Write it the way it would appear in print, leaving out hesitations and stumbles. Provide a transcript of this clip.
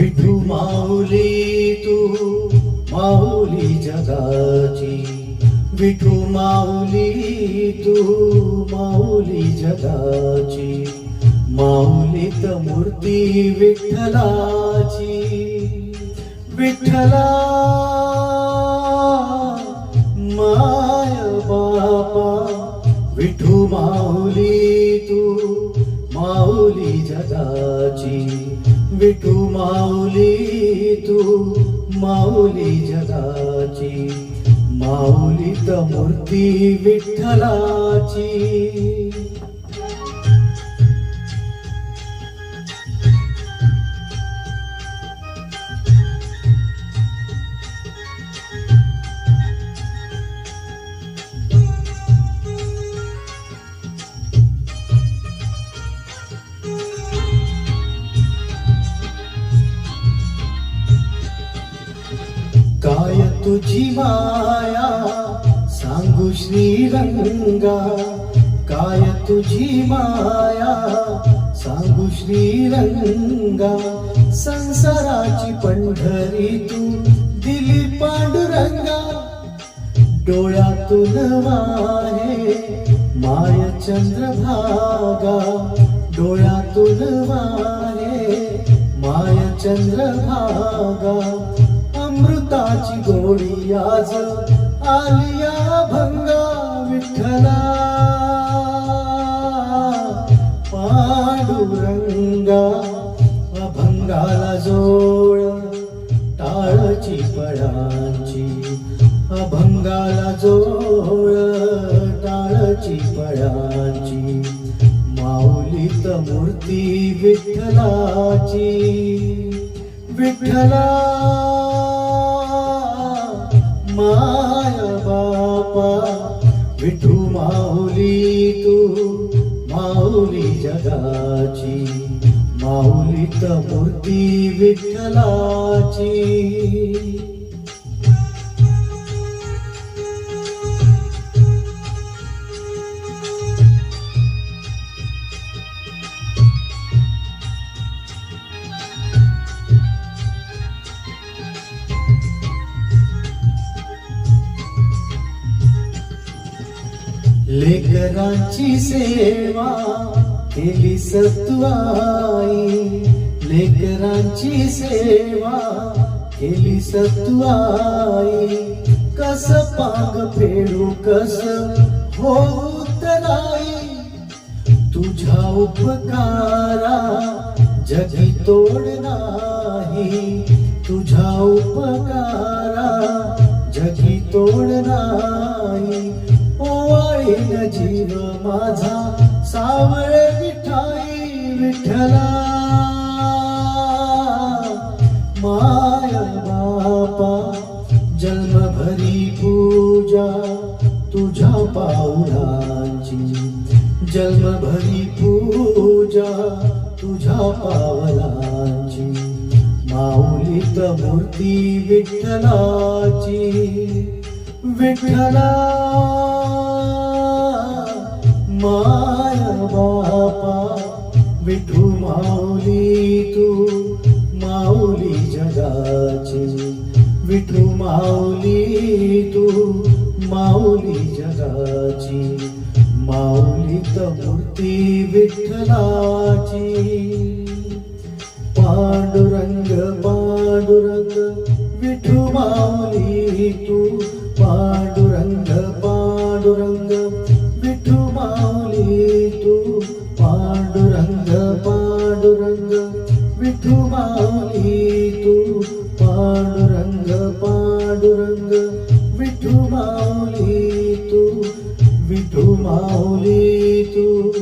विठू माऊली तू माऊली जगाची, विठू माऊली तू माऊली जगाची, माऊलीत मूर्ती विठ्ठलाची. विठ्ठला माय बापा, विठू माऊली तू माऊली जगाची, विठू माऊली तू माऊली जगाची, माऊलीत मूर्ती विठ्ठलाची. काय तुझी माया सांगू श्रीरंगा, काय तुझी माया सांगू श्रीरंगा, संसाराची पंढरी तू दिली पांडुरंगा. डोळ्यातून वाहे माय चंद्रभागा, डोळ्यातून वाहे माय चंद्रभागा, अमृताची गोडी आज आलिया भंगा. विठ्ठला पांडुरंगा, अभंगाला जोड टाळची पळांची, अभंगाला जोड टाळची पळांची, माऊलीत मूर्ती विठ्ठलाची. विठ्ठला माय बापा, विठू माऊली तू माऊली जगाची, माऊलीत मूर्ती विठ्ठलाची. लेकरांची सेवा केली सत्वाई, लेकरांची सेवा केली सत्वाई, कस पाग फेडू कस होत नाही, तुझ्या उपकारा जगी तोड नाही, तुझ्या उपकारा जगी तोड नाही. ओवाळीन जीव माझा सावळे विठाई. विठ्ठला माय बापा, जन्मभरी पूजा तुझ्या पावलांची, जन्मभरी पूजा तुझ्या पावलांची, माऊलीत मूर्ती विठ्ठलाची. विठ्ठला माय बापा, विठू माऊली तू माऊली जगाची, विठू माऊली तू माऊली जगाची, माऊलीत मूर्ती विठ्ठलाची. पांडुरंग पांडुरंग विठू माऊली तू, पांडुरंग पांडुरंग विठू माऊली तू, पांडुरंग पांडुरंग विठू माऊली तू, पांडुरंग पांडुरंग विठू माऊली तू, विठू माऊली तू.